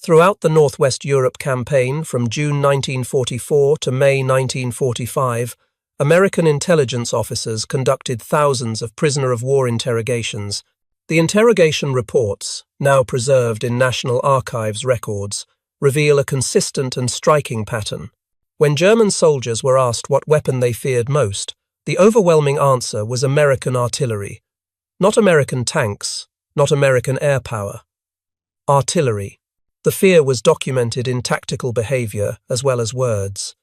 Throughout the Northwest Europe campaign from June 1944 to May 1945, American intelligence officers conducted thousands of prisoner-of-war interrogations. The interrogation reports, now preserved in National Archives records, reveal a consistent and striking pattern. When German soldiers were asked what weapon they feared most, the overwhelming answer was American artillery. Not American tanks, not American air power. Artillery. The fear was documented in tactical behavior as well as words.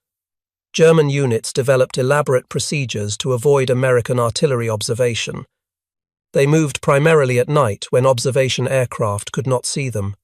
German units developed elaborate procedures to avoid American artillery observation. They moved primarily at night when observation aircraft could not see them.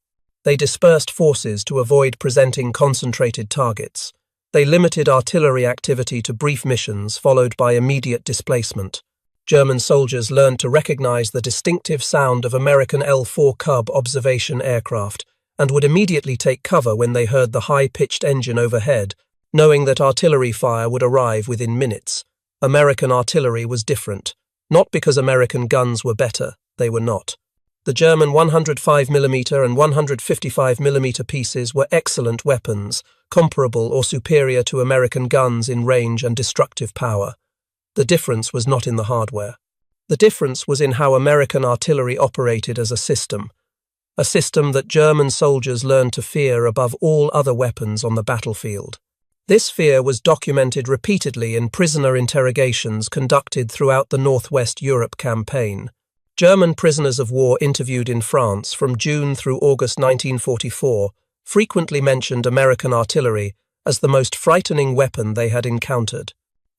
They dispersed forces to avoid presenting concentrated targets. They limited artillery activity to brief missions followed by immediate displacement. German soldiers learned to recognize the distinctive sound of American L-4 Cub observation aircraft and would immediately take cover when they heard the high-pitched engine overhead, knowing that artillery fire would arrive within minutes. American artillery was different. Not because American guns were better, they were not. The German 105mm and 155mm pieces were excellent weapons, comparable or superior to American guns in range and destructive power. The difference was not in the hardware. The difference was in how American artillery operated as a system that German soldiers learned to fear above all other weapons on the battlefield. This fear was documented repeatedly in prisoner interrogations conducted throughout the Northwest Europe campaign. German prisoners of war interviewed in France from June through August 1944 frequently mentioned American artillery as the most frightening weapon they had encountered.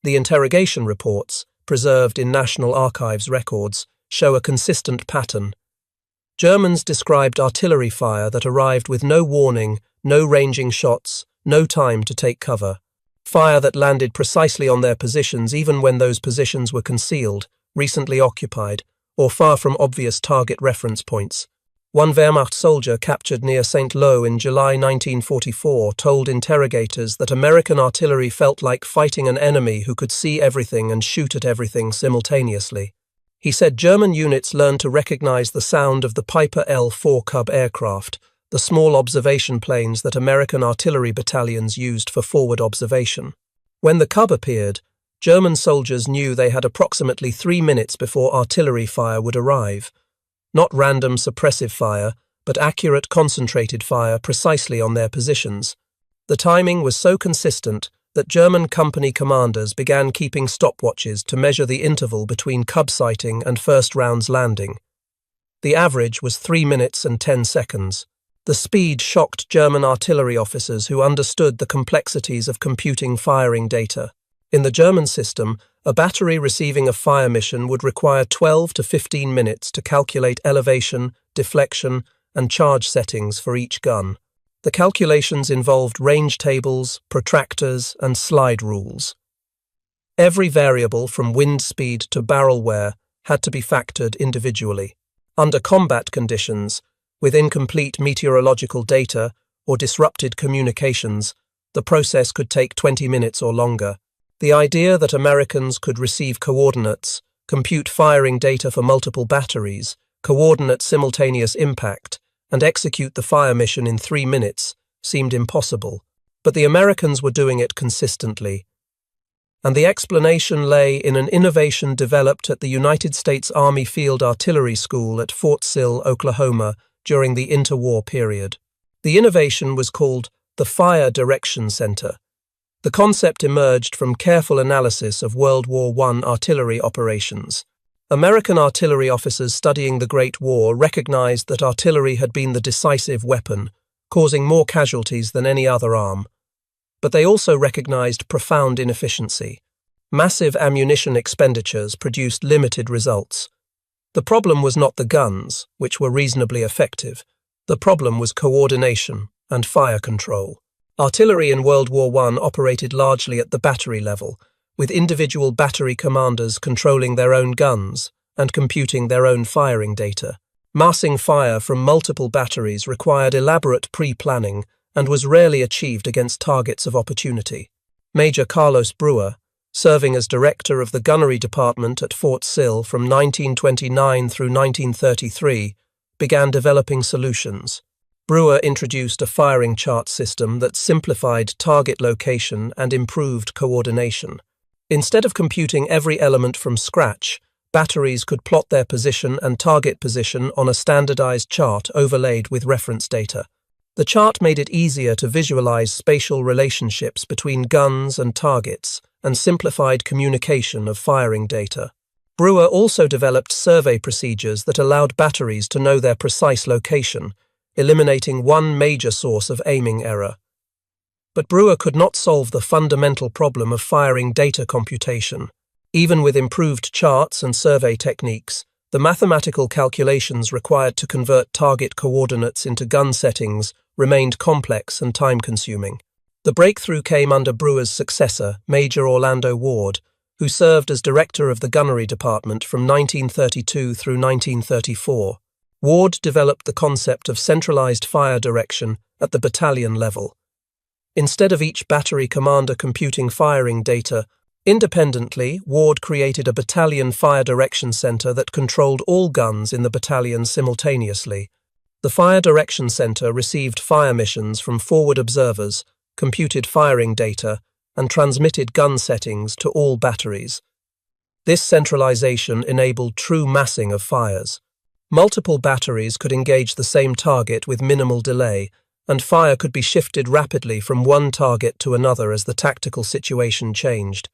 The interrogation reports, preserved in National Archives records, show a consistent pattern. Germans described artillery fire that arrived with no warning, no ranging shots, no time to take cover. Fire that landed precisely on their positions even when those positions were concealed, recently occupied, or far from obvious target reference points. One Wehrmacht soldier captured near St. Lo in July 1944 told interrogators that American artillery felt like fighting an enemy who could see everything and shoot at everything simultaneously. He said German units learned to recognize the sound of the Piper L-4 Cub aircraft, the small observation planes that American artillery battalions used for forward observation. When the Cub appeared, German soldiers knew they had approximately 3 minutes before artillery fire would arrive. Not random suppressive fire, but accurate concentrated fire precisely on their positions. The timing was so consistent that German company commanders began keeping stopwatches to measure the interval between Cub sighting and first round's landing. The average was 3 minutes and 10 seconds. The speed shocked German artillery officers who understood the complexities of computing firing data. In the German system, a battery receiving a fire mission would require 12 to 15 minutes to calculate elevation, deflection, and charge settings for each gun. The calculations involved range tables, protractors, and slide rules. Every variable from wind speed to barrel wear had to be factored individually. Under combat conditions, with incomplete meteorological data or disrupted communications, the process could take 20 minutes or longer. The idea that Americans could receive coordinates, compute firing data for multiple batteries, coordinate simultaneous impact, and execute the fire mission in 3 minutes seemed impossible. But the Americans were doing it consistently. And the explanation lay in an innovation developed at the United States Army Field Artillery School at Fort Sill, Oklahoma, during the interwar period. The innovation was called the Fire Direction Center. The concept emerged from careful analysis of World War I artillery operations. American artillery officers studying the Great War recognized that artillery had been the decisive weapon, causing more casualties than any other arm. But they also recognized profound inefficiency. Massive ammunition expenditures produced limited results. The problem was not the guns, which were reasonably effective. The problem was coordination and fire control. Artillery in World War I operated largely at the battery level, with individual battery commanders controlling their own guns and computing their own firing data. Massing fire from multiple batteries required elaborate pre-planning and was rarely achieved against targets of opportunity. Major Carlos Brewer, serving as director of the gunnery department at Fort Sill from 1929 through 1933, began developing solutions. Brewer introduced a firing chart system that simplified target location and improved coordination. Instead of computing every element from scratch, batteries could plot their position and target position on a standardized chart overlaid with reference data. The chart made it easier to visualize spatial relationships between guns and targets and simplified communication of firing data. Brewer also developed survey procedures that allowed batteries to know their precise location, eliminating one major source of aiming error. But Brewer could not solve the fundamental problem of firing data computation. Even with improved charts and survey techniques, the mathematical calculations required to convert target coordinates into gun settings remained complex and time-consuming. The breakthrough came under Brewer's successor, Major Orlando Ward, who served as director of the gunnery department from 1932 through 1934. Ward developed the concept of centralized fire direction at the battalion level. Instead of each battery commander computing firing data independently, Ward created a battalion fire direction center that controlled all guns in the battalion simultaneously. The Fire Direction Center received fire missions from forward observers, computed firing data, and transmitted gun settings to all batteries. This centralization enabled true massing of fires. Multiple batteries could engage the same target with minimal delay, and fire could be shifted rapidly from one target to another as the tactical situation changed.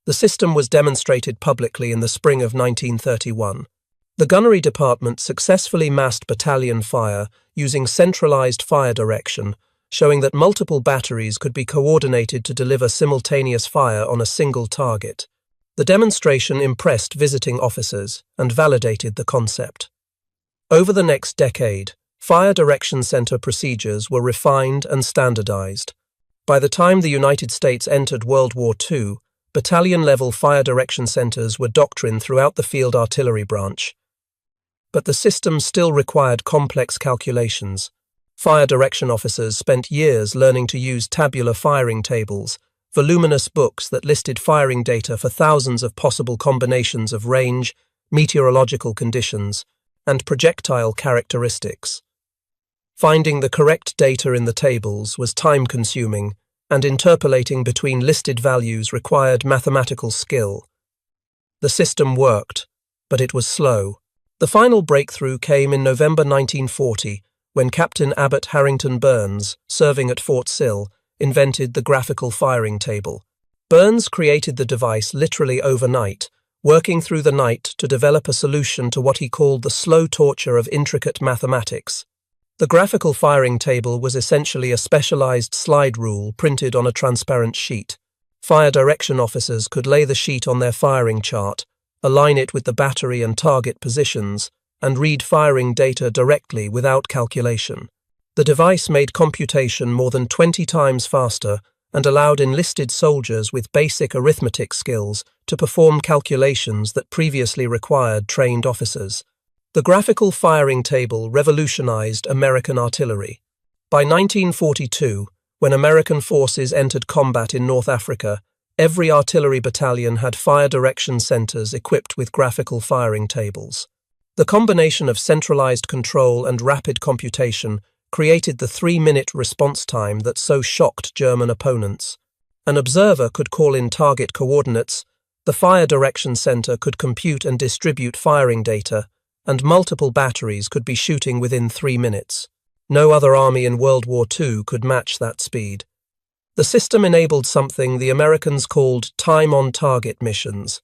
The system was demonstrated publicly in the spring of 1931. The gunnery department successfully massed battalion fire using centralized fire direction, showing that multiple batteries could be coordinated to deliver simultaneous fire on a single target. The demonstration impressed visiting officers and validated the concept. Over the next decade, fire direction center procedures were refined and standardized. By the time the United States entered World War II, battalion-level fire direction centers were doctrine throughout the field artillery branch. But the system still required complex calculations. Fire direction officers spent years learning to use tabular firing tables, voluminous books that listed firing data for thousands of possible combinations of range, meteorological conditions, and projectile characteristics. Finding the correct data in the tables was time-consuming, and interpolating between listed values required mathematical skill. The system worked, but it was slow. The final breakthrough came in November 1940, when Captain Abbott Harrington Burns, serving at Fort Sill, invented the Graphical Firing Table. Burns created the device literally overnight, working through the night to develop a solution to what he called the slow torture of intricate mathematics. The Graphical Firing Table was essentially a specialized slide rule printed on a transparent sheet. Fire direction officers could lay the sheet on their firing chart, align it with the battery and target positions, and read firing data directly without calculation. The device made computation more than 20 times faster and allowed enlisted soldiers with basic arithmetic skills to perform calculations that previously required trained officers. The Graphical Firing Table revolutionized American artillery. By 1942, when American forces entered combat in North Africa, every artillery battalion had fire direction centers equipped with graphical firing tables. The combination of centralized control and rapid computation created the 3-minute response time that so shocked German opponents. An observer could call in target coordinates, the fire direction center could compute and distribute firing data, and multiple batteries could be shooting within 3 minutes. No other army in World War II could match that speed. The system enabled something the Americans called time-on-target missions.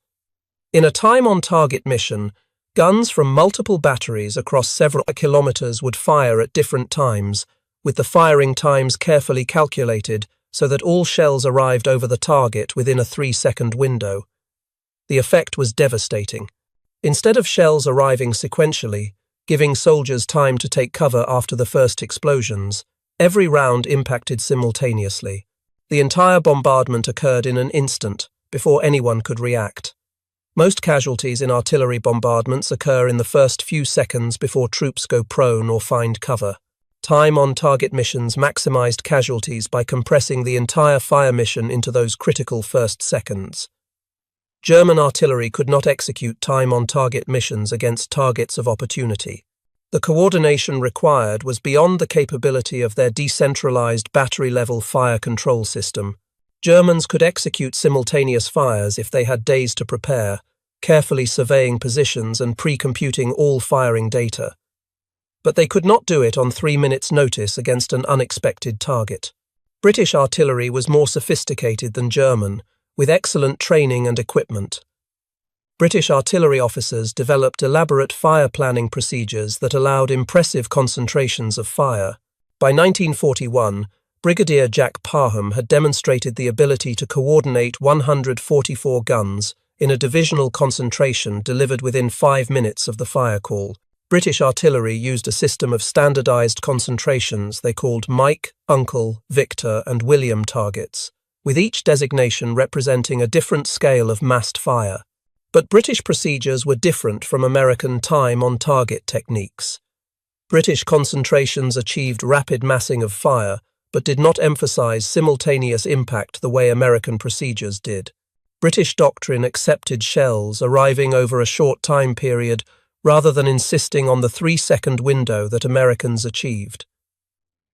In a time-on-target mission, guns from multiple batteries across several kilometers would fire at different times, with the firing times carefully calculated so that all shells arrived over the target within a 3-second window. The effect was devastating. Instead of shells arriving sequentially, giving soldiers time to take cover after the first explosions, every round impacted simultaneously. The entire bombardment occurred in an instant, before anyone could react. Most casualties in artillery bombardments occur in the first few seconds before troops go prone or find cover. Time-on-target missions maximized casualties by compressing the entire fire mission into those critical first seconds. German artillery could not execute time-on-target missions against targets of opportunity. The coordination required was beyond the capability of their decentralized battery-level fire control system. Germans could execute simultaneous fires if they had days to prepare, carefully surveying positions and pre-computing all firing data. But they could not do it on 3 minutes' notice against an unexpected target. British artillery was more sophisticated than German, with excellent training and equipment. British artillery officers developed elaborate fire planning procedures that allowed impressive concentrations of fire. By 1941, Brigadier Jack Parham had demonstrated the ability to coordinate 144 guns in a divisional concentration delivered within 5 minutes of the fire call. British artillery used a system of standardized concentrations they called Mike, Uncle, Victor, and William targets, with each designation representing a different scale of massed fire. But British procedures were different from American time-on-target techniques. British concentrations achieved rapid massing of fire, but did not emphasize simultaneous impact the way American procedures did. British doctrine accepted shells arriving over a short time period rather than insisting on the 3-second window that Americans achieved.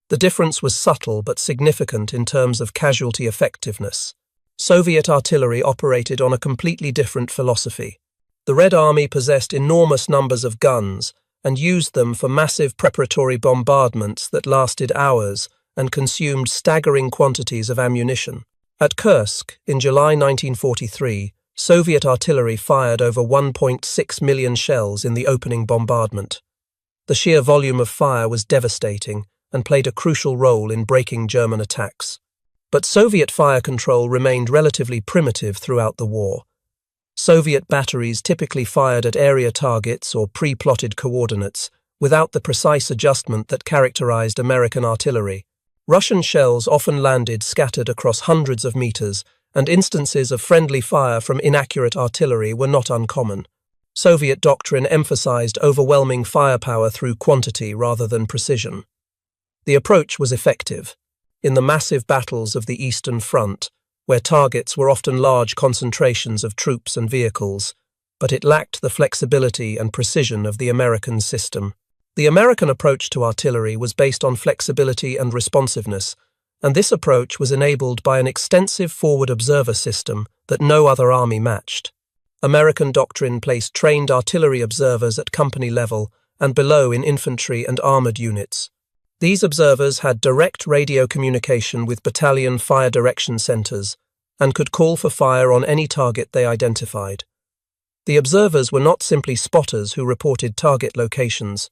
The difference was subtle but significant in terms of casualty effectiveness. Soviet artillery operated on a completely different philosophy. The Red Army possessed enormous numbers of guns and used them for massive preparatory bombardments that lasted hours and consumed staggering quantities of ammunition. At Kursk, in July 1943, Soviet artillery fired over 1.6 million shells in the opening bombardment. The sheer volume of fire was devastating and played a crucial role in breaking German attacks. But Soviet fire control remained relatively primitive throughout the war. Soviet batteries typically fired at area targets or pre-plotted coordinates, without the precise adjustment that characterized American artillery. Russian shells often landed scattered across hundreds of meters, and instances of friendly fire from inaccurate artillery were not uncommon. Soviet doctrine emphasized overwhelming firepower through quantity rather than precision. The approach was effective. In the massive battles of the Eastern Front, where targets were often large concentrations of troops and vehicles, but it lacked the flexibility and precision of the American system. The American approach to artillery was based on flexibility and responsiveness, and this approach was enabled by an extensive forward observer system that no other army matched. American doctrine placed trained artillery observers at company level and below in infantry and armored units. These observers had direct radio communication with battalion fire direction centers and could call for fire on any target they identified. The observers were not simply spotters who reported target locations.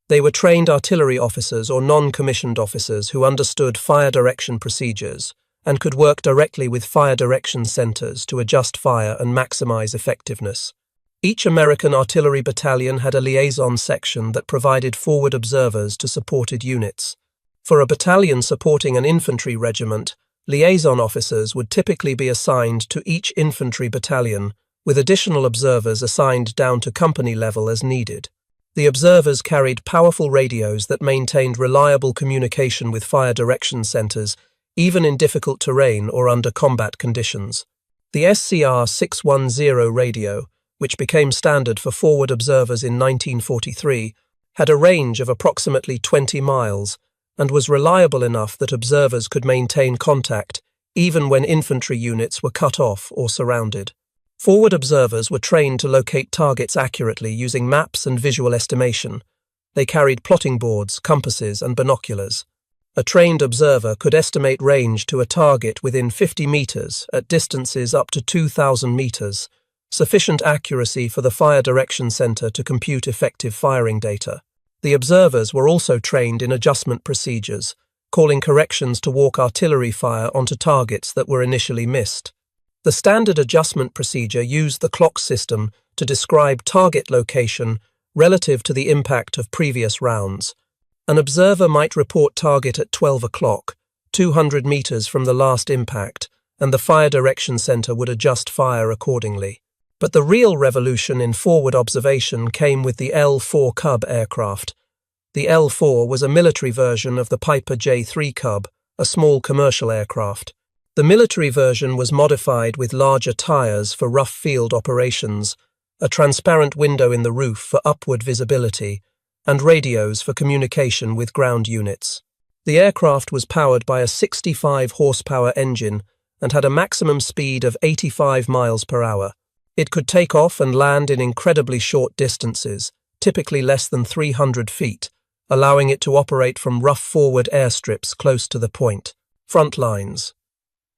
They were trained artillery officers or non-commissioned officers who understood fire direction procedures and could work directly with fire direction centers to adjust fire and maximize effectiveness. Each American artillery battalion had a liaison section that provided forward observers to supported units. For a battalion supporting an infantry regiment, liaison officers would typically be assigned to each infantry battalion, with additional observers assigned down to company level as needed. The observers carried powerful radios that maintained reliable communication with fire direction centers, even in difficult terrain or under combat conditions. The SCR 610 radio, which became standard for forward observers in 1943, had a range of approximately 20 miles and was reliable enough that observers could maintain contact even when infantry units were cut off or surrounded. Forward observers were trained to locate targets accurately using maps and visual estimation. They carried plotting boards, compasses, and binoculars. A trained observer could estimate range to a target within 50 meters at distances up to 2,000 meters, sufficient accuracy for the fire direction center to compute effective firing data. The observers were also trained in adjustment procedures, calling corrections to walk artillery fire onto targets that were initially missed. The standard adjustment procedure used the clock system to describe target location relative to the impact of previous rounds. An observer might report target at 12 o'clock, 200 meters from the last impact, and the fire direction center would adjust fire accordingly. But the real revolution in forward observation came with the L-4 Cub aircraft. The L-4 was a military version of the Piper J-3 Cub, a small commercial aircraft. The military version was modified with larger tires for rough field operations, a transparent window in the roof for upward visibility, and radios for communication with ground units. The aircraft was powered by a 65-horsepower engine and had a maximum speed of 85 miles per hour. It could take off and land in incredibly short distances, typically less than 300 feet, allowing it to operate from rough forward airstrips close to the point. Front lines.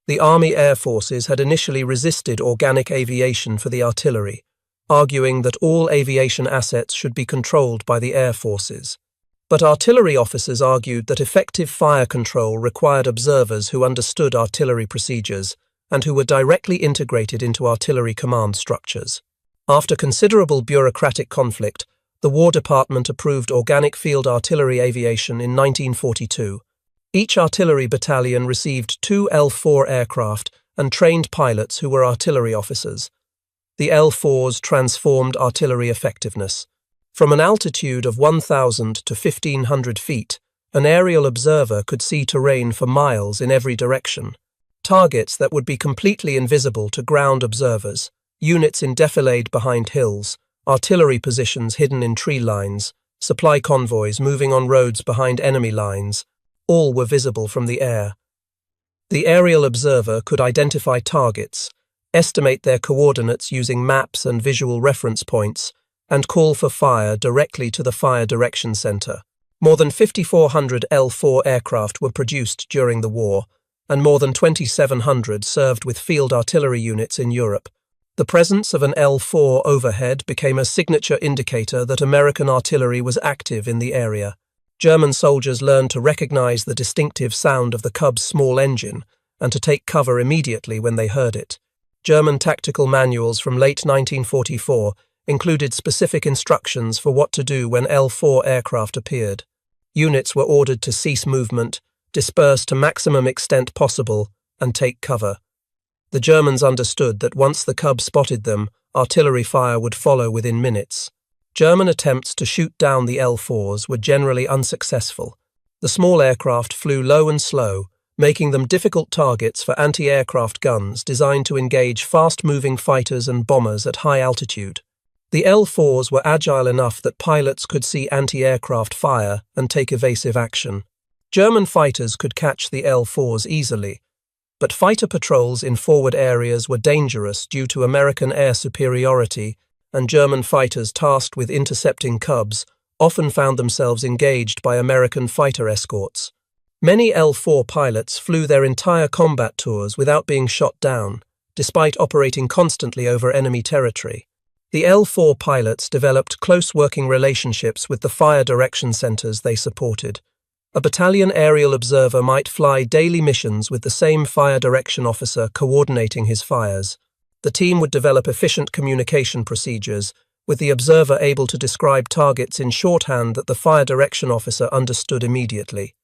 The Army Air Forces had initially resisted organic aviation for the artillery, arguing that all aviation assets should be controlled by the Air Forces. But artillery officers argued that effective fire control required observers who understood artillery procedures and who were directly integrated into artillery command structures. After considerable bureaucratic conflict, the War Department approved organic field artillery aviation in 1942. Each artillery battalion received 2 L-4 aircraft and trained pilots who were artillery officers. The L-4s transformed artillery effectiveness. From an altitude of 1,000 to 1,500 feet, an aerial observer could see terrain for miles in every direction. Targets that would be completely invisible to ground observers, units enfilade behind hills, artillery positions hidden in tree lines, supply convoys moving on roads behind enemy lines, all were visible from the air. The aerial observer could identify targets, estimate their coordinates using maps and visual reference points, and call for fire directly to the Fire Direction Center. More than 5,400 L-4 aircraft were produced during the war, and more than 2,700 served with field artillery units in Europe. The presence of an L-4 overhead became a signature indicator that American artillery was active in the area. German soldiers learned to recognize the distinctive sound of the Cub's small engine and to take cover immediately when they heard it. German tactical manuals from late 1944 included specific instructions for what to do when L-4 aircraft appeared. Units were ordered to cease movement, disperse to maximum extent possible, and take cover. The Germans understood that once the Cub spotted them, artillery fire would follow within minutes. German attempts to shoot down the L-4s were generally unsuccessful. The small aircraft flew low and slow, making them difficult targets for anti-aircraft guns designed to engage fast-moving fighters and bombers at high altitude. The L-4s were agile enough that pilots could see anti-aircraft fire and take evasive action. German fighters could catch the L-4s easily, but fighter patrols in forward areas were dangerous due to American air superiority, and German fighters tasked with intercepting Cubs often found themselves engaged by American fighter escorts. Many L-4 pilots flew their entire combat tours without being shot down, despite operating constantly over enemy territory. The L-4 pilots developed close working relationships with the fire direction centers they supported. A battalion aerial observer might fly daily missions with the same fire direction officer coordinating his fires. The team would develop efficient communication procedures, with the observer able to describe targets in shorthand that the fire direction officer understood immediately.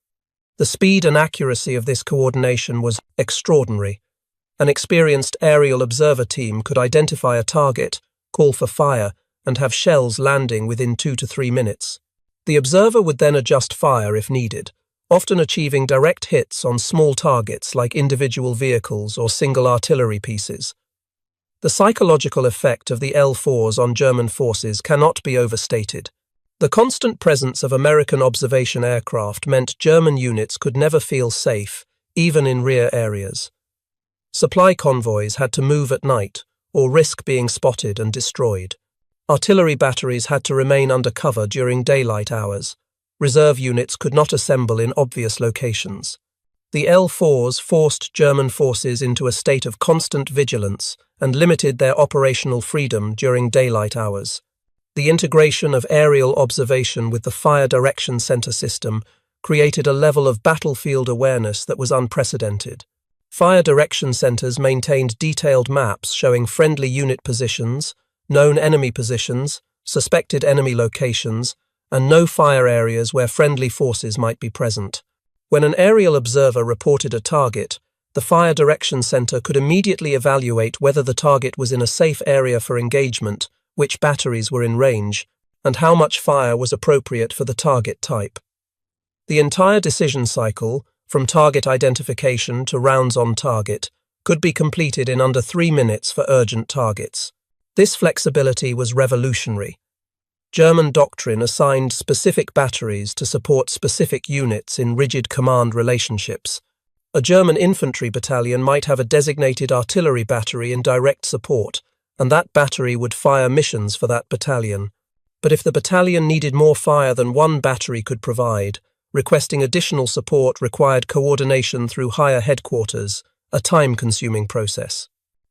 The speed and accuracy of this coordination was extraordinary. An experienced aerial observer team could identify a target, call for fire, and have shells landing within 2 to 3 minutes. The observer would then adjust fire if needed, often achieving direct hits on small targets like individual vehicles or single artillery pieces. The psychological effect of the L-4s on German forces cannot be overstated. The constant presence of American observation aircraft meant German units could never feel safe, even in rear areas. Supply convoys had to move at night, or risk being spotted and destroyed. Artillery batteries had to remain under cover during daylight hours. Reserve units could not assemble in obvious locations. The L-4s forced German forces into a state of constant vigilance and limited their operational freedom during daylight hours. The integration of aerial observation with the Fire Direction Center system created a level of battlefield awareness that was unprecedented. Fire Direction Centers maintained detailed maps showing friendly unit positions, known enemy positions, suspected enemy locations, and no fire areas where friendly forces might be present. When an aerial observer reported a target, the Fire Direction Center could immediately evaluate whether the target was in a safe area for engagement, which batteries were in range, and how much fire was appropriate for the target type. The entire decision cycle, from target identification to rounds on target, could be completed in under 3 minutes for urgent targets. This flexibility was revolutionary. German doctrine assigned specific batteries to support specific units in rigid command relationships. A German infantry battalion might have a designated artillery battery in direct support, and that battery would fire missions for that battalion. But if the battalion needed more fire than one battery could provide, requesting additional support required coordination through higher headquarters, a time-consuming process.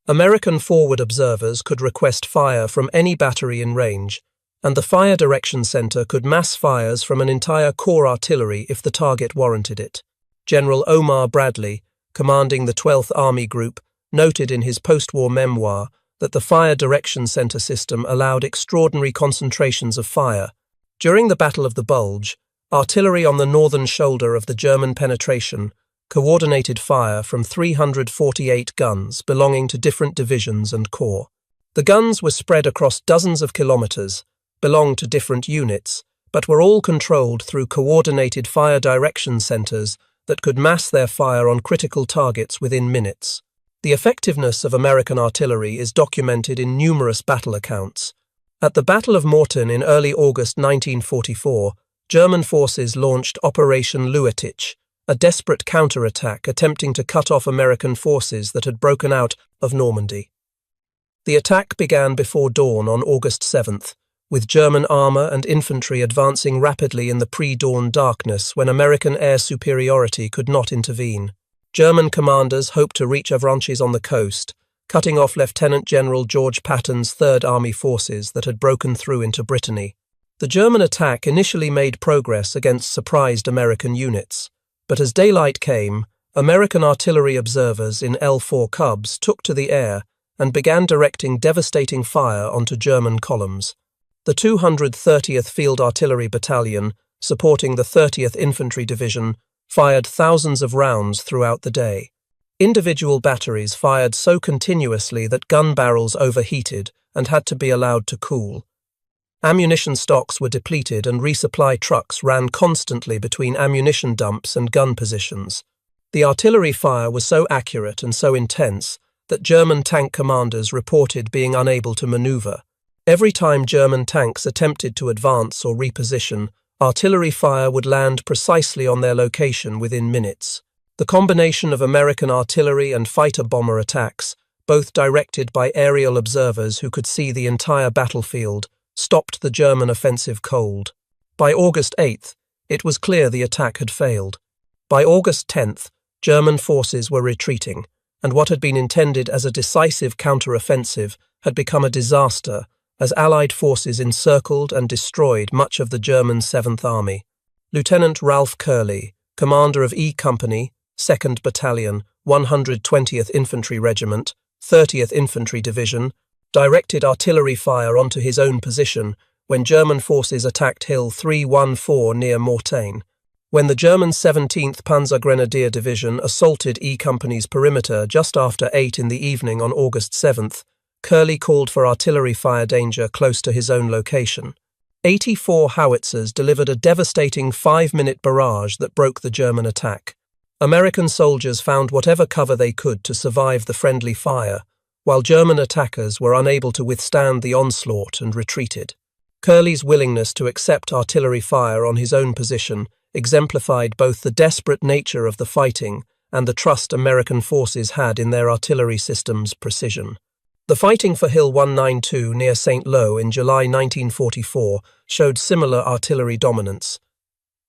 American forward observers could request fire from any battery in range, and the Fire Direction Center could mass fires from an entire corps artillery if the target warranted it. General Omar Bradley, commanding the 12th Army Group, noted in his post-war memoir that the Fire Direction Center system allowed extraordinary concentrations of fire. During the Battle of the Bulge, artillery on the northern shoulder of the German penetration coordinated fire from 348 guns belonging to different divisions and corps. The guns were spread across dozens of kilometers, belonged to different units, but were all controlled through coordinated fire direction centers that could mass their fire on critical targets within minutes. The effectiveness of American artillery is documented in numerous battle accounts. At the Battle of Mortain in early August 1944, German forces launched Operation Luetich, a desperate counterattack attempting to cut off American forces that had broken out of Normandy. The attack began before dawn on August 7th, with German armor and infantry advancing rapidly in the pre-dawn darkness when American air superiority could not intervene. German commanders hoped to reach Avranches on the coast, cutting off Lieutenant General George Patton's Third Army forces that had broken through into Brittany. The German attack initially made progress against surprised American units, but as daylight came, American artillery observers in L4 Cubs took to the air and began directing devastating fire onto German columns. The 230th Field Artillery Battalion, supporting the 30th Infantry Division, fired thousands of rounds throughout the day. Individual batteries fired so continuously that gun barrels overheated and had to be allowed to cool. Ammunition stocks were depleted and resupply trucks ran constantly between ammunition dumps and gun positions. The artillery fire was so accurate and so intense that German tank commanders reported being unable to maneuver. Every time German tanks attempted to advance or reposition, artillery fire would land precisely on their location within minutes. The combination of American artillery and fighter-bomber attacks, both directed by aerial observers who could see the entire battlefield, stopped the German offensive cold. By August 8th, it was clear the attack had failed. By August 10th, German forces were retreating, and what had been intended as a decisive counter-offensive had become a disaster as Allied forces encircled and destroyed much of the German 7th Army. Lieutenant Ralph Curley, commander of E Company, 2nd Battalion, 120th Infantry Regiment, 30th Infantry Division, directed artillery fire onto his own position when German forces attacked Hill 314 near Mortain. When the German 17th Panzer Grenadier Division assaulted E Company's perimeter just after 8 in the evening on August 7th, Curley called for artillery fire danger close to his own location. 84 howitzers delivered a devastating 5-minute barrage that broke the German attack. American soldiers found whatever cover they could to survive the friendly fire, while German attackers were unable to withstand the onslaught and retreated. Curley's willingness to accept artillery fire on his own position exemplified both the desperate nature of the fighting and the trust American forces had in their artillery system's precision. The fighting for Hill 192 near St. Lo in July 1944 showed similar artillery dominance.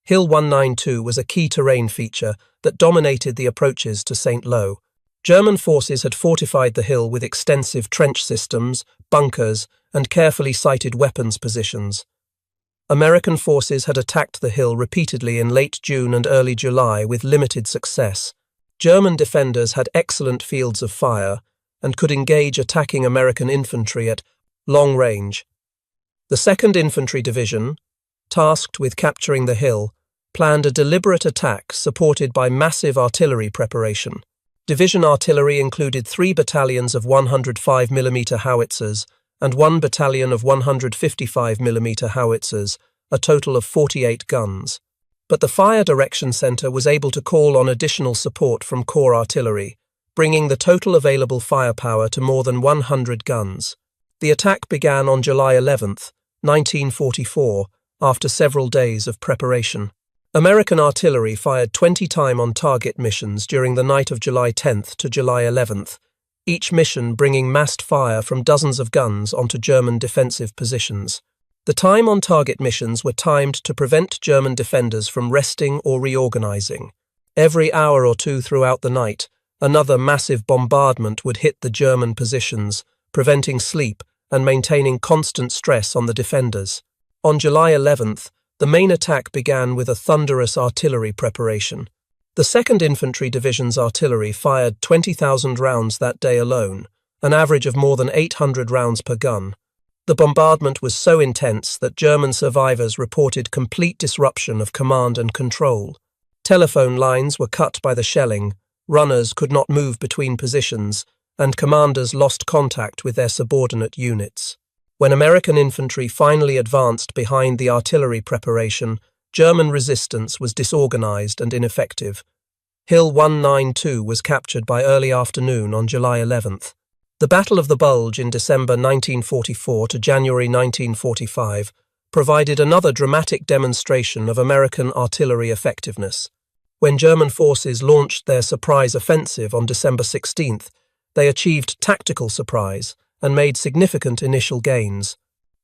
Hill 192 was a key terrain feature that dominated the approaches to St. Lo. German forces had fortified the hill with extensive trench systems, bunkers, and carefully sited weapons positions. American forces had attacked the hill repeatedly in late June and early July with limited success. German defenders had excellent fields of fire and could engage attacking American infantry at long range. The 2nd Infantry Division, tasked with capturing the hill, planned a deliberate attack supported by massive artillery preparation. Division artillery included 3 battalions of 105mm howitzers and 1 battalion of 155mm howitzers, a total of 48 guns. But the Fire Direction Center was able to call on additional support from corps artillery, bringing the total available firepower to more than 100 guns. The attack began on July 11th, 1944, after several days of preparation. American artillery fired 20 time-on-target missions during the night of July 10th to July 11th, each mission bringing massed fire from dozens of guns onto German defensive positions. The time-on-target missions were timed to prevent German defenders from resting or reorganizing. Every hour or two throughout the night, another massive bombardment would hit the German positions, preventing sleep and maintaining constant stress on the defenders. On July 11th, the main attack began with a thunderous artillery preparation. The 2nd Infantry Division's artillery fired 20,000 rounds that day alone, an average of more than 800 rounds per gun. The bombardment was so intense that German survivors reported complete disruption of command and control. Telephone lines were cut by the shelling, runners could not move between positions, and commanders lost contact with their subordinate units. When American infantry finally advanced behind the artillery preparation, German resistance was disorganized and ineffective. Hill 192 was captured by early afternoon on July 11th. The Battle of the Bulge in December 1944 to January 1945 provided another dramatic demonstration of American artillery effectiveness. When German forces launched their surprise offensive on December 16th, they achieved tactical surprise and made significant initial gains.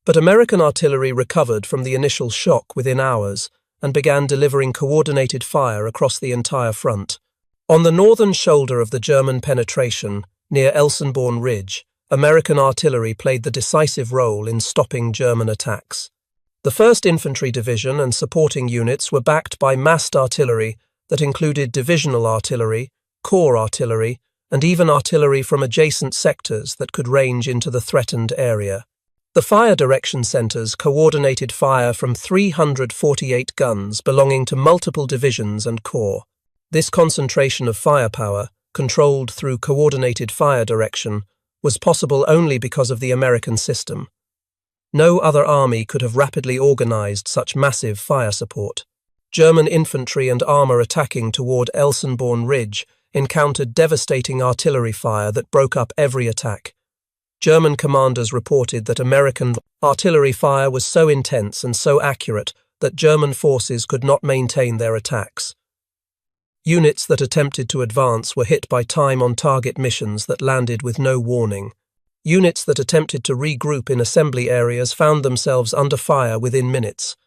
But American artillery recovered from the initial shock within hours and began delivering coordinated fire across the entire front. On the northern shoulder of the German penetration, near Elsenborn Ridge, American artillery played the decisive role in stopping German attacks. The 1st Infantry Division and supporting units were backed by massed artillery that included divisional artillery, corps artillery, and even artillery from adjacent sectors that could range into the threatened area. The fire direction centers coordinated fire from 348 guns belonging to multiple divisions and corps. This concentration of firepower, controlled through coordinated fire direction, was possible only because of the American system. No other army could have rapidly organized such massive fire support. German infantry and armor attacking toward Elsenborn Ridge encountered devastating artillery fire that broke up every attack. German commanders reported that American artillery fire was so intense and so accurate that German forces could not maintain their attacks. Units that attempted to advance were hit by time-on-target missions that landed with no warning. Units that attempted to regroup in assembly areas found themselves under fire within minutes.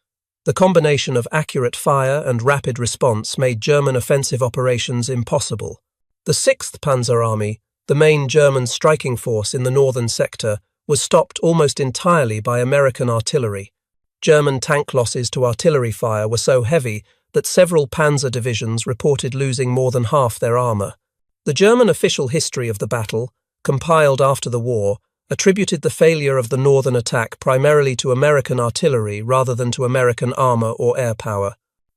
The combination of accurate fire and rapid response made German offensive operations impossible. The 6th Panzer Army, the main German striking force in the northern sector, was stopped almost entirely by American artillery. German tank losses to artillery fire were so heavy that several panzer divisions reported losing more than half their armor. The German official history of the battle, compiled after the war, attributed the failure of the northern attack primarily to American artillery rather than to American armor or air power.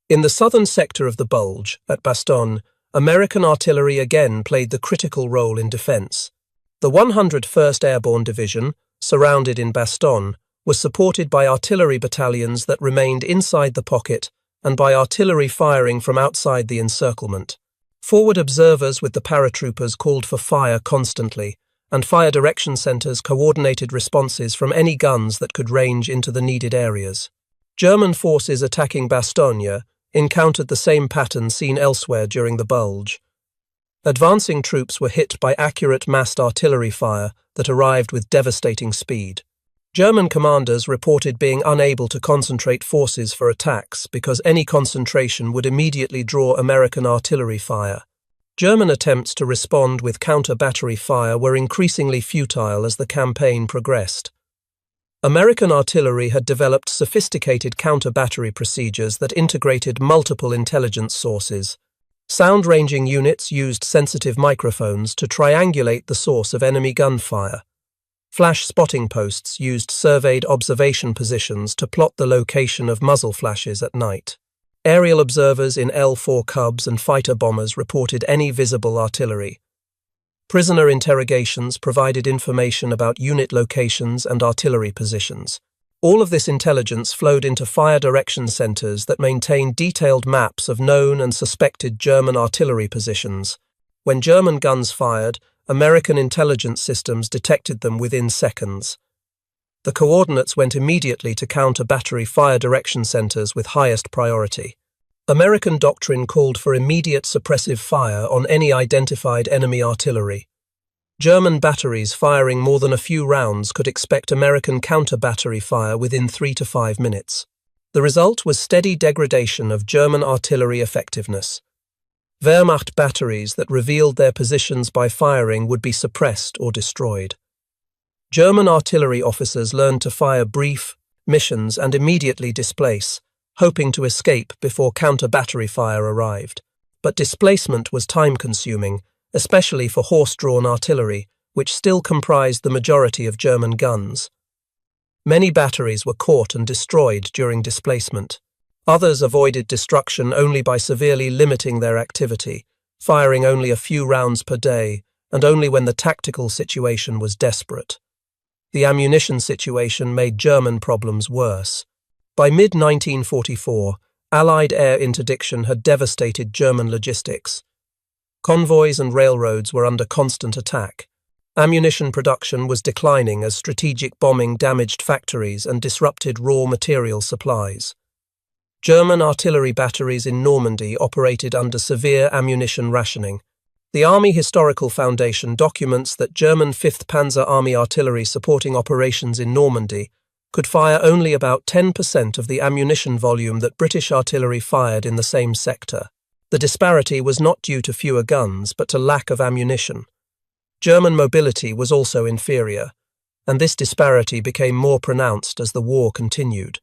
In the southern sector of the Bulge, at Bastogne, American artillery again played the critical role in defense. The 101st Airborne Division, surrounded in Bastogne, was supported by artillery battalions that remained inside the pocket and by artillery firing from outside the encirclement. Forward observers with the paratroopers called for fire constantly, and fire direction centers coordinated responses from any guns that could range into the needed areas. German forces attacking Bastogne encountered the same pattern seen elsewhere during the Bulge. Advancing troops were hit by accurate massed artillery fire that arrived with devastating speed. German commanders reported being unable to concentrate forces for attacks because any concentration would immediately draw American artillery fire. German attempts to respond with counter-battery fire were increasingly futile as the campaign progressed. American artillery had developed sophisticated counter-battery procedures that integrated multiple intelligence sources. Sound-ranging units used sensitive microphones to triangulate the source of enemy gunfire. Flash spotting posts used surveyed observation positions to plot the location of muzzle flashes at night. Aerial observers in L-4 Cubs and fighter bombers reported any visible artillery. Prisoner interrogations provided information about unit locations and artillery positions. All of this intelligence flowed into fire direction centers that maintained detailed maps of known and suspected German artillery positions. When German guns fired, American intelligence systems detected them within seconds. The coordinates went immediately to counter-battery fire direction centers with highest priority. American doctrine called for immediate suppressive fire on any identified enemy artillery. German batteries firing more than a few rounds could expect American counter-battery fire within 3 to 5 minutes. The result was steady degradation of German artillery effectiveness. Wehrmacht batteries that revealed their positions by firing would be suppressed or destroyed. German artillery officers learned to fire brief missions and immediately displace, hoping to escape before counter-battery fire arrived. But displacement was time-consuming, especially for horse-drawn artillery, which still comprised the majority of German guns. Many batteries were caught and destroyed during displacement. Others avoided destruction only by severely limiting their activity, firing only a few rounds per day, and only when the tactical situation was desperate. The ammunition situation made German problems worse. By mid-1944, Allied air interdiction had devastated German logistics. Convoys and railroads were under constant attack. Ammunition production was declining as strategic bombing damaged factories and disrupted raw material supplies. German artillery batteries in Normandy operated under severe ammunition rationing. The Army Historical Foundation documents that German 5th Panzer Army artillery supporting operations in Normandy could fire only about 10% of the ammunition volume that British artillery fired in the same sector. The disparity was not due to fewer guns, but to lack of ammunition. German mobility was also inferior, and this disparity became more pronounced as the war continued.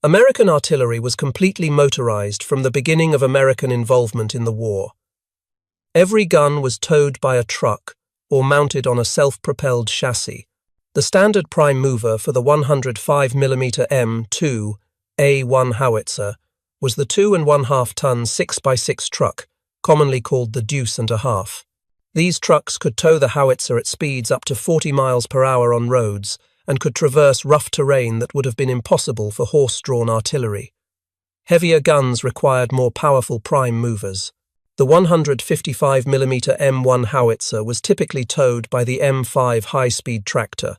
American artillery was completely motorized from the beginning of American involvement in the war. Every gun was towed by a truck or mounted on a self-propelled chassis. The standard prime mover for the 105mm M2A1 howitzer was the 2.5-ton 6x6 truck, commonly called the Deuce and a Half. These trucks could tow the howitzer at speeds up to 40 miles per hour on roads and could traverse rough terrain that would have been impossible for horse-drawn artillery. Heavier guns required more powerful prime movers. The 155mm M1 howitzer was typically towed by the M5 high-speed tractor,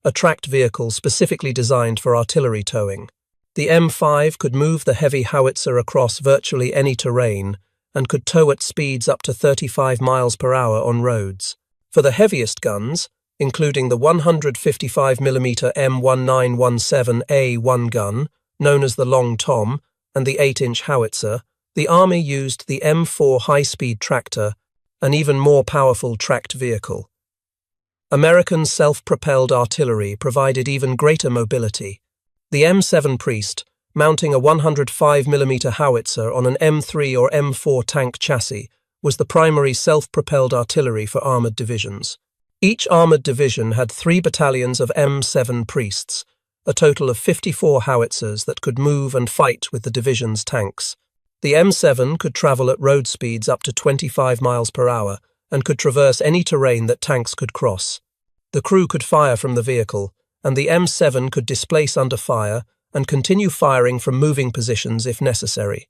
a tracked vehicle specifically designed for artillery towing. The M5 could move the heavy howitzer across virtually any terrain and could tow at speeds up to 35 miles per hour on roads. For the heaviest guns, including the 155mm M1917A1 gun, known as the Long Tom, and the 8-inch howitzer, the Army used the M4 high-speed tractor, an even more powerful tracked vehicle. American self-propelled artillery provided even greater mobility. The M7 Priest, mounting a 105mm howitzer on an M3 or M4 tank chassis, was the primary self-propelled artillery for armoured divisions. Each armoured division had 3 battalions of M7 Priests, a total of 54 howitzers that could move and fight with the division's tanks. The M7 could travel at road speeds up to 25 miles per hour and could traverse any terrain that tanks could cross. The crew could fire from the vehicle, and the M7 could displace under fire and continue firing from moving positions if necessary.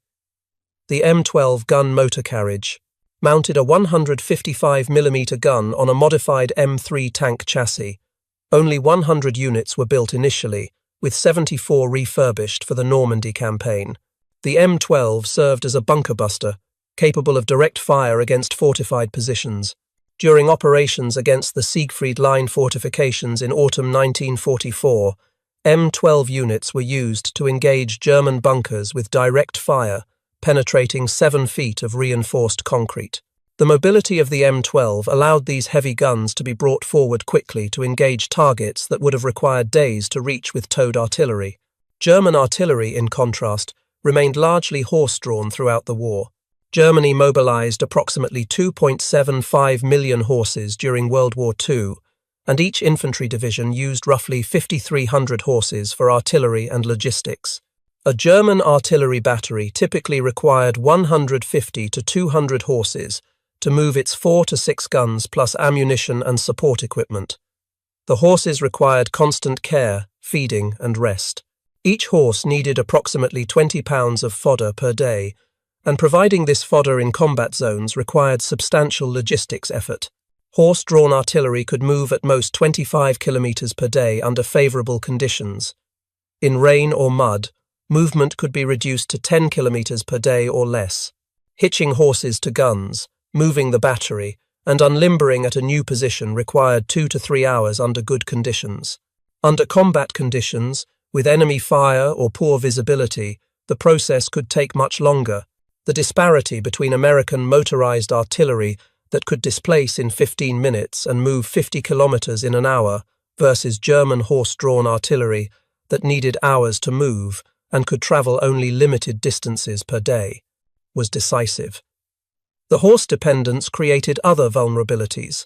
The M12 gun motor carriage mounted a 155mm gun on a modified M3 tank chassis. Only 100 units were built initially, with 74 refurbished for the Normandy campaign. The M12 served as a bunker buster, capable of direct fire against fortified positions. During operations against the Siegfried Line fortifications in autumn 1944, M12 units were used to engage German bunkers with direct fire, penetrating 7 feet of reinforced concrete. The mobility of the M12 allowed these heavy guns to be brought forward quickly to engage targets that would have required days to reach with towed artillery. German artillery, in contrast, remained largely horse-drawn throughout the war. Germany mobilized approximately 2.75 million horses during World War II, and each infantry division used roughly 5,300 horses for artillery and logistics. A German artillery battery typically required 150 to 200 horses to move its 4 to 6 guns plus ammunition and support equipment. The horses required constant care, feeding, and rest. Each horse needed approximately 20 pounds of fodder per day, and providing this fodder in combat zones required substantial logistics effort. Horse-drawn artillery could move at most 25 kilometers per day under favorable conditions. In rain or mud, movement could be reduced to 10 kilometers per day or less. Hitching horses to guns, moving the battery, and unlimbering at a new position required 2 to 3 hours under good conditions. Under combat conditions, with enemy fire or poor visibility, the process could take much longer. The disparity between American motorized artillery that could displace in 15 minutes and move 50 kilometers in an hour versus German horse-drawn artillery that needed hours to move and could travel only limited distances per day was decisive. The horse dependence created other vulnerabilities.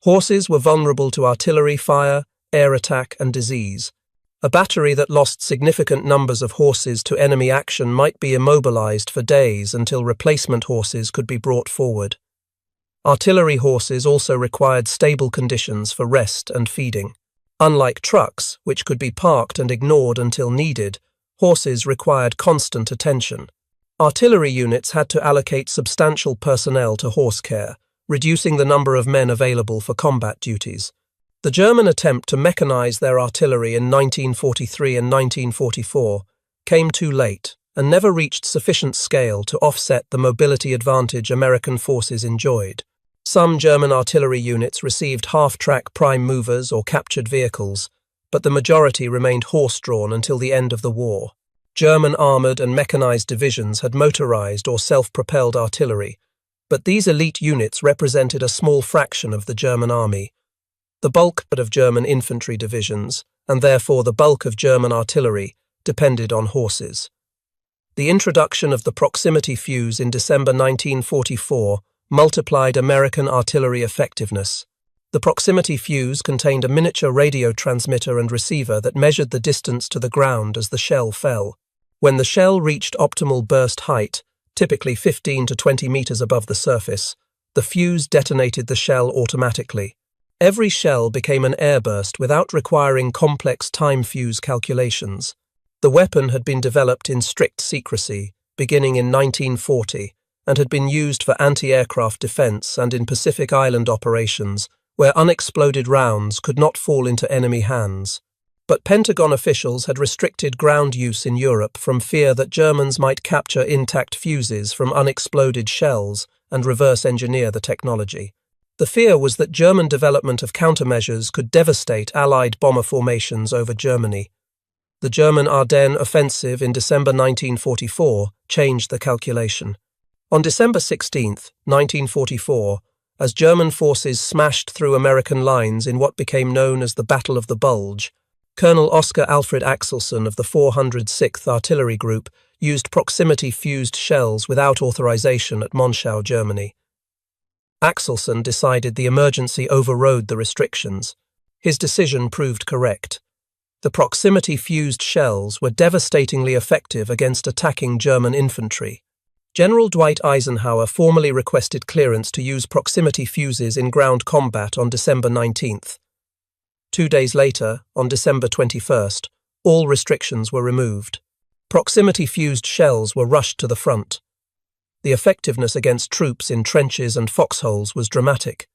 Horses were vulnerable to artillery fire, air attack, and disease. A battery that lost significant numbers of horses to enemy action might be immobilized for days until replacement horses could be brought forward. Artillery horses also required stable conditions for rest and feeding. Unlike trucks, which could be parked and ignored until needed, horses required constant attention. Artillery units had to allocate substantial personnel to horse care, reducing the number of men available for combat duties. The German attempt to mechanize their artillery in 1943 and 1944 came too late and never reached sufficient scale to offset the mobility advantage American forces enjoyed. Some German artillery units received half-track prime movers or captured vehicles, but the majority remained horse-drawn until the end of the war. German armored and mechanized divisions had motorized or self-propelled artillery, but these elite units represented a small fraction of the German army. The bulk of German infantry divisions, and therefore the bulk of German artillery, depended on horses. The introduction of the proximity fuse in December 1944 multiplied American artillery effectiveness. The proximity fuse contained a miniature radio transmitter and receiver that measured the distance to the ground as the shell fell. When the shell reached optimal burst height, typically 15 to 20 meters above the surface, the fuse detonated the shell automatically. Every shell became an airburst without requiring complex time fuse calculations. The weapon had been developed in strict secrecy, beginning in 1940, and had been used for anti-aircraft defense and in Pacific Island operations, where unexploded rounds could not fall into enemy hands. But Pentagon officials had restricted ground use in Europe from fear that Germans might capture intact fuses from unexploded shells and reverse engineer the technology. The fear was that German development of countermeasures could devastate Allied bomber formations over Germany. The German Ardennes offensive in December 1944 changed the calculation. On December 16, 1944, as German forces smashed through American lines in what became known as the Battle of the Bulge, Colonel Oscar Alfred Axelson of the 406th Artillery Group used proximity-fused shells without authorization at Monschau, Germany. Axelson decided the emergency overrode the restrictions. His decision proved correct. The proximity-fused shells were devastatingly effective against attacking German infantry. General Dwight Eisenhower formally requested clearance to use proximity fuses in ground combat on December 19th. 2 days later, on December 21st, all restrictions were removed. Proximity-fused shells were rushed to the front. The effectiveness against troops in trenches and foxholes was dramatic.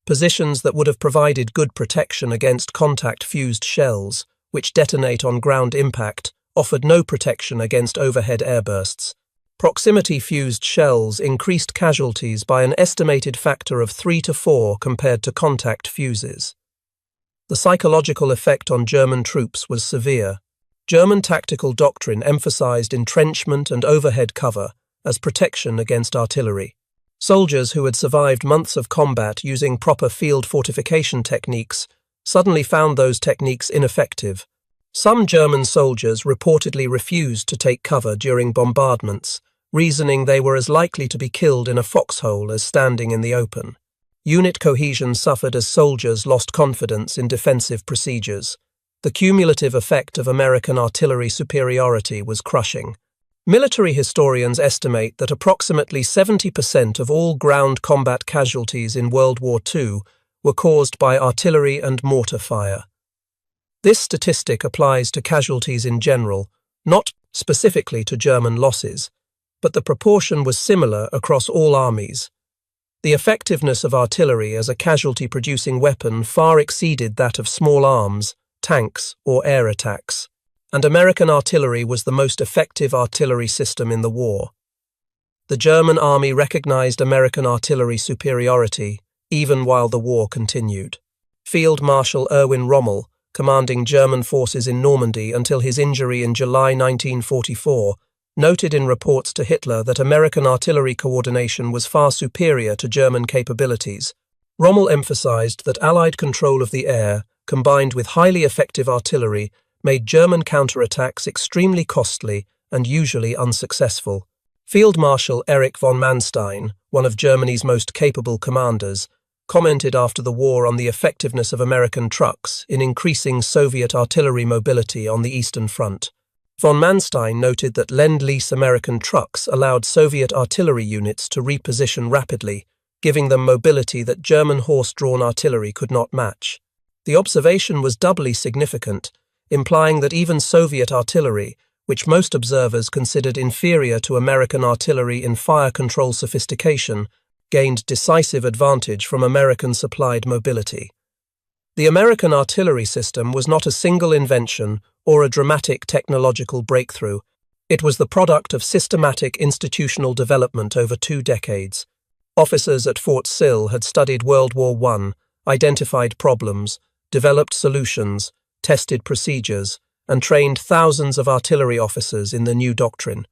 Positions that would have provided good protection against contact-fused shells, which detonate on ground impact, offered no protection against overhead airbursts. Proximity-fused shells increased casualties by an estimated factor of 3 to 4 compared to contact fuses. The psychological effect on German troops was severe. German tactical doctrine emphasized entrenchment and overhead cover as protection against artillery. Soldiers who had survived months of combat using proper field fortification techniques suddenly found those techniques ineffective. Some German soldiers reportedly refused to take cover during bombardments, reasoning they were as likely to be killed in a foxhole as standing in the open. Unit cohesion suffered as soldiers lost confidence in defensive procedures. The cumulative effect of American artillery superiority was crushing. Military historians estimate that approximately 70% of all ground combat casualties in World War II were caused by artillery and mortar fire. This statistic applies to casualties in general, not specifically to German losses, but the proportion was similar across all armies. The effectiveness of artillery as a casualty-producing weapon far exceeded that of small arms, tanks, or air attacks, and American artillery was the most effective artillery system in the war. The German army recognized American artillery superiority even while the war continued. Field Marshal Erwin Rommel, commanding German forces in Normandy until his injury in July 1944, noted in reports to Hitler that American artillery coordination was far superior to German capabilities. Rommel emphasized that Allied control of the air, combined with highly effective artillery, made German counterattacks extremely costly and usually unsuccessful. Field Marshal Erich von Manstein, one of Germany's most capable commanders, commented after the war on the effectiveness of American trucks in increasing Soviet artillery mobility on the Eastern Front. Von Manstein noted that Lend-Lease American trucks allowed Soviet artillery units to reposition rapidly, giving them mobility that German horse-drawn artillery could not match. The observation was doubly significant, implying that even Soviet artillery, which most observers considered inferior to American artillery in fire control sophistication, gained decisive advantage from American-supplied mobility. The American artillery system was not a single invention or a dramatic technological breakthrough. It was the product of systematic institutional development over 2 decades. Officers at Fort Sill had studied World War I, identified problems, developed solutions, tested procedures, and trained thousands of artillery officers in the new doctrine.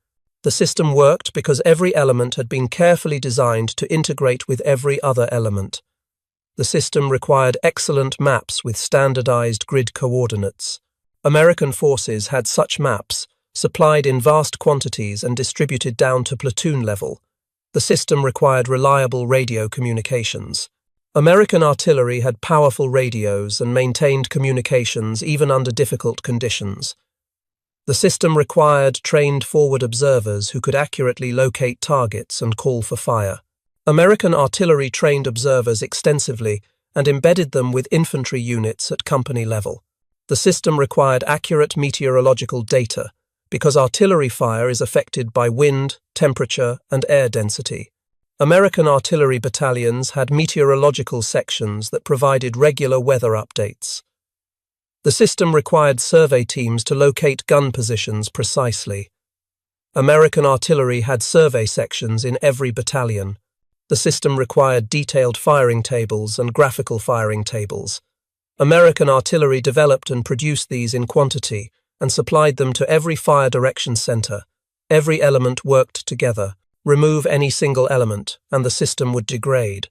The system worked because every element had been carefully designed to integrate with every other element. The system required excellent maps with standardized grid coordinates. American forces had such maps, supplied in vast quantities and distributed down to platoon level. The system required reliable radio communications. American artillery had powerful radios and maintained communications even under difficult conditions. The system required trained forward observers who could accurately locate targets and call for fire. American artillery trained observers extensively and embedded them with infantry units at company level. The system required accurate meteorological data because artillery fire is affected by wind, temperature, and air density. American artillery battalions had meteorological sections that provided regular weather updates. The system required survey teams to locate gun positions precisely. American artillery had survey sections in every battalion. The system required detailed firing tables and graphical firing tables. American artillery developed and produced these in quantity and supplied them to every fire direction center. Every element worked together. Remove any single element, and the system would degrade.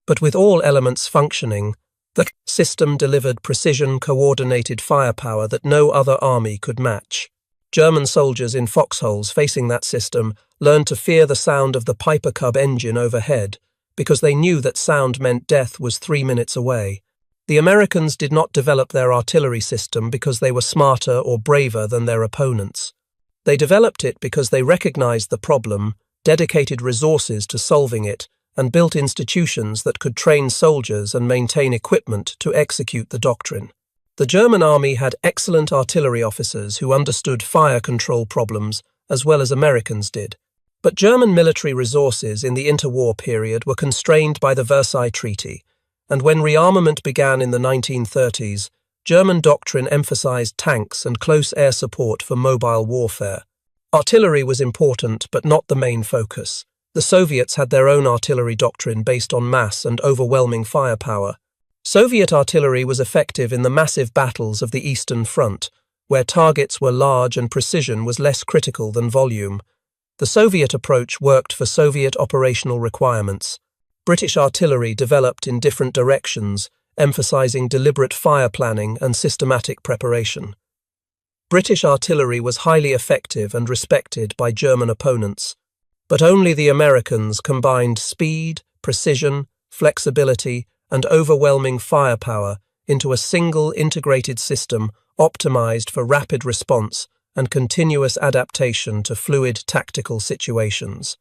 But with all elements functioning, the system delivered precision, coordinated firepower that no other army could match. German soldiers in foxholes facing that system learned to fear the sound of the Piper Cub engine overhead because they knew that sound meant death was 3 minutes away. The Americans did not develop their artillery system because they were smarter or braver than their opponents. They developed it because they recognized the problem, dedicated resources to solving it, and built institutions that could train soldiers and maintain equipment to execute the doctrine. The German army had excellent artillery officers who understood fire control problems as well as Americans did. But German military resources in the interwar period were constrained by the Versailles Treaty, and when rearmament began in the 1930s, German doctrine emphasized tanks and close air support for mobile warfare. Artillery was important, but not the main focus. The Soviets had their own artillery doctrine based on mass and overwhelming firepower. Soviet artillery was effective in the massive battles of the Eastern Front, where targets were large and precision was less critical than volume. The Soviet approach worked for Soviet operational requirements. British artillery developed in different directions, emphasizing deliberate fire planning and systematic preparation. British artillery was highly effective and respected by German opponents, but only the Americans combined speed, precision, flexibility, and overwhelming firepower into a single integrated system optimized for rapid response and continuous adaptation to fluid tactical situations.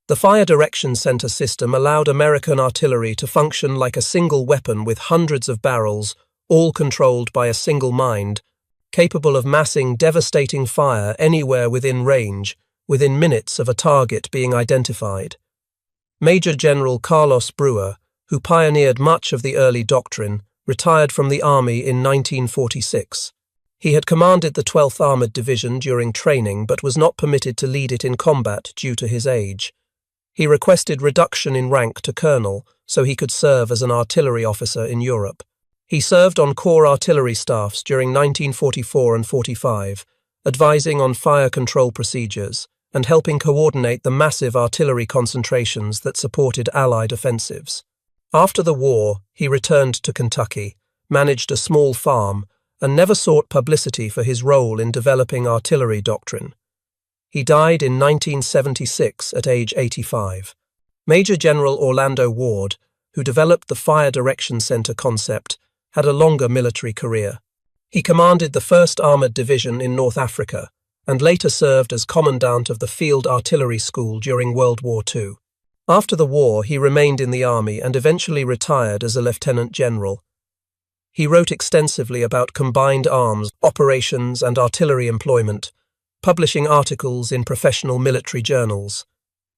The Fire Direction Center system allowed American artillery to function like a single weapon with hundreds of barrels, all controlled by a single mind, capable of massing devastating fire anywhere within range, within minutes of a target being identified. Major General Carlos Brewer, who pioneered much of the early doctrine, retired from the army in 1946. He had commanded the 12th Armored Division during training but was not permitted to lead it in combat due to his age. He requested reduction in rank to colonel so he could serve as an artillery officer in Europe. He served on Corps artillery staffs during 1944 and 45, advising on fire control procedures and helping coordinate the massive artillery concentrations that supported Allied offensives. After the war, he returned to Kentucky, managed a small farm, and never sought publicity for his role in developing artillery doctrine. He died in 1976 at age 85. Major General Orlando Ward, who developed the Fire Direction Center concept, had a longer military career. He commanded the 1st Armored Division in North Africa and later served as commandant of the Field Artillery School during World War II. After the war, he remained in the army and eventually retired as a lieutenant general. He wrote extensively about combined arms, operations, and artillery employment, publishing articles in professional military journals.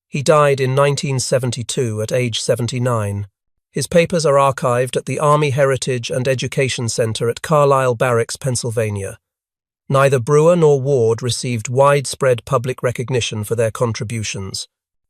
He died in 1972 at age 79. His papers are archived at the Army Heritage and Education Center at Carlisle Barracks, Pennsylvania. Neither Brewer nor Ward received widespread public recognition for their contributions.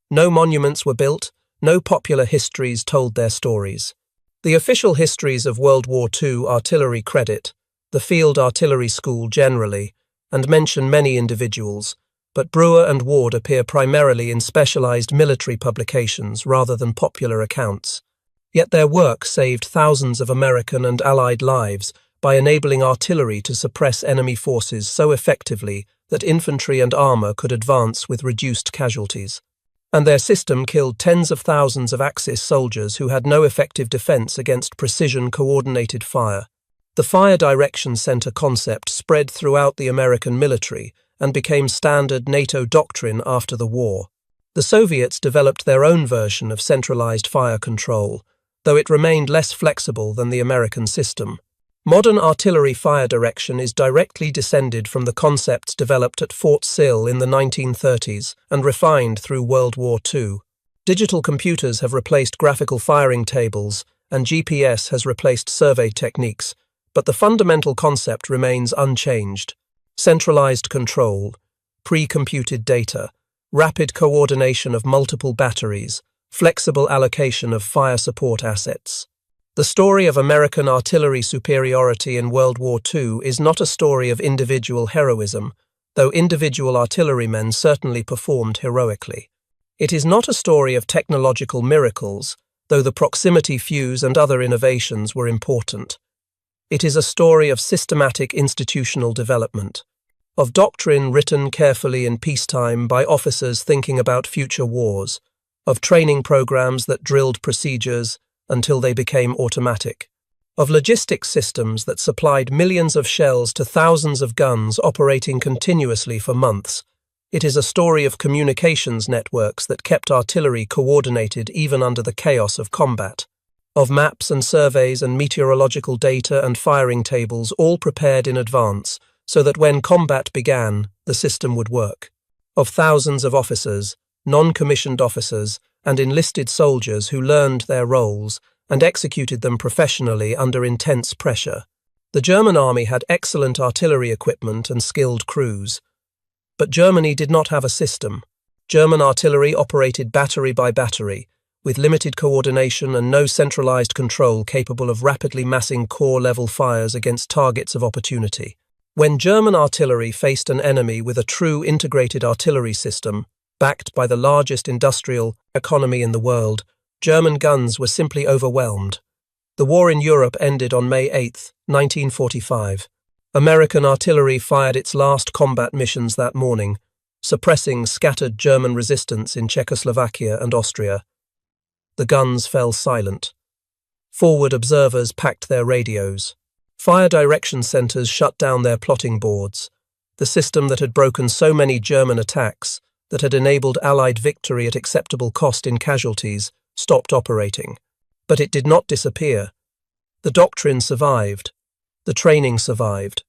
No monuments were built, no popular histories told their stories. The official histories of World War II artillery credit the Field Artillery School generally and mention many individuals, but Brewer and Ward appear primarily in specialized military publications rather than popular accounts. Yet their work saved thousands of American and Allied lives by enabling artillery to suppress enemy forces so effectively that infantry and armor could advance with reduced casualties. And their system killed tens of thousands of Axis soldiers who had no effective defense against precision coordinated fire. The Fire Direction Center concept spread throughout the American military and became standard NATO doctrine after the war. The Soviets developed their own version of centralized fire control, though it remained less flexible than the American system. Modern artillery fire direction is directly descended from the concepts developed at Fort Sill in the 1930s and refined through World War II. Digital computers have replaced graphical firing tables, and GPS has replaced survey techniques, but the fundamental concept remains unchanged. Centralized control, pre-computed data, rapid coordination of multiple batteries, flexible allocation of fire support assets. The story of American artillery superiority in World War II is not a story of individual heroism, though individual artillerymen certainly performed heroically. It is not a story of technological miracles, though the proximity fuse and other innovations were important. It is a story of systematic institutional development, of doctrine written carefully in peacetime by officers thinking about future wars, of training programs that drilled procedures until they became automatic, of logistics systems that supplied millions of shells to thousands of guns operating continuously for months. It is a story of communications networks that kept artillery coordinated even under the chaos of combat, of maps and surveys and meteorological data and firing tables all prepared in advance so that when combat began, the system would work, of thousands of officers, non-commissioned officers, and enlisted soldiers who learned their roles and executed them professionally under intense pressure. The German army had excellent artillery equipment and skilled crews. But Germany did not have a system. German artillery operated battery by battery, with limited coordination and no centralized control capable of rapidly massing corps-level fires against targets of opportunity. When German artillery faced an enemy with a true integrated artillery system, backed by the largest industrial economy in the world, German guns were simply overwhelmed. The war in Europe ended on May 8, 1945. American artillery fired its last combat missions that morning, suppressing scattered German resistance in Czechoslovakia and Austria. The guns fell silent. Forward observers packed their radios. Fire direction centers shut down their plotting boards. The system that had broken so many German attacks, that had enabled Allied victory at acceptable cost in casualties, stopped operating. But it did not disappear. The doctrine survived. The training survived.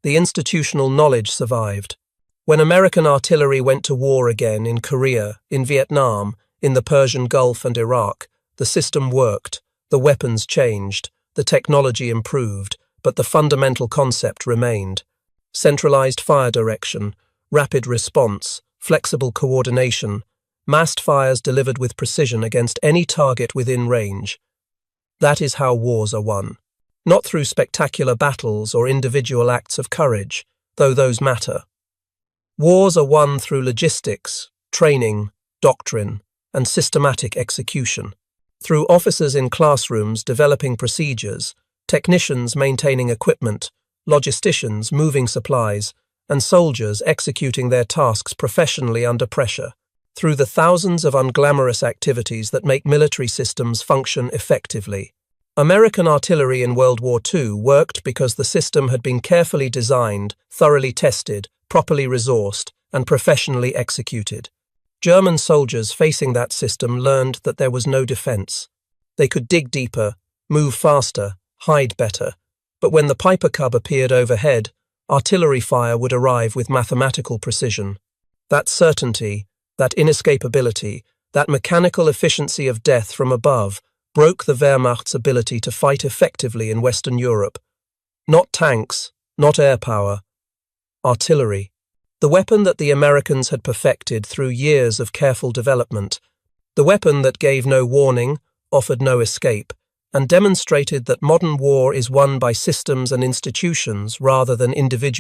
The institutional knowledge survived. When American artillery went to war again in Korea, in Vietnam, In the Persian Gulf and Iraq, the system worked, the weapons changed, the technology improved, but the fundamental concept remained. Centralized fire direction, rapid response, flexible coordination, massed fires delivered with precision against any target within range. That is how wars are won. Not through spectacular battles or individual acts of courage, though those matter. Wars are won through logistics, training, doctrine, and systematic execution. Through officers in classrooms developing procedures, technicians maintaining equipment, logisticians moving supplies, and soldiers executing their tasks professionally under pressure. Through the thousands of unglamorous activities that make military systems function effectively. American artillery in World War II worked because the system had been carefully designed, thoroughly tested, properly resourced, and professionally executed. German soldiers facing that system learned that there was no defense. They could dig deeper, move faster, hide better. But when the Piper Cub appeared overhead, artillery fire would arrive with mathematical precision. That certainty, that inescapability, that mechanical efficiency of death from above broke the Wehrmacht's ability to fight effectively in Western Europe. Not tanks, not air power, artillery. The weapon that the Americans had perfected through years of careful development. The weapon that gave no warning, offered no escape, and demonstrated that modern war is won by systems and institutions rather than individuals.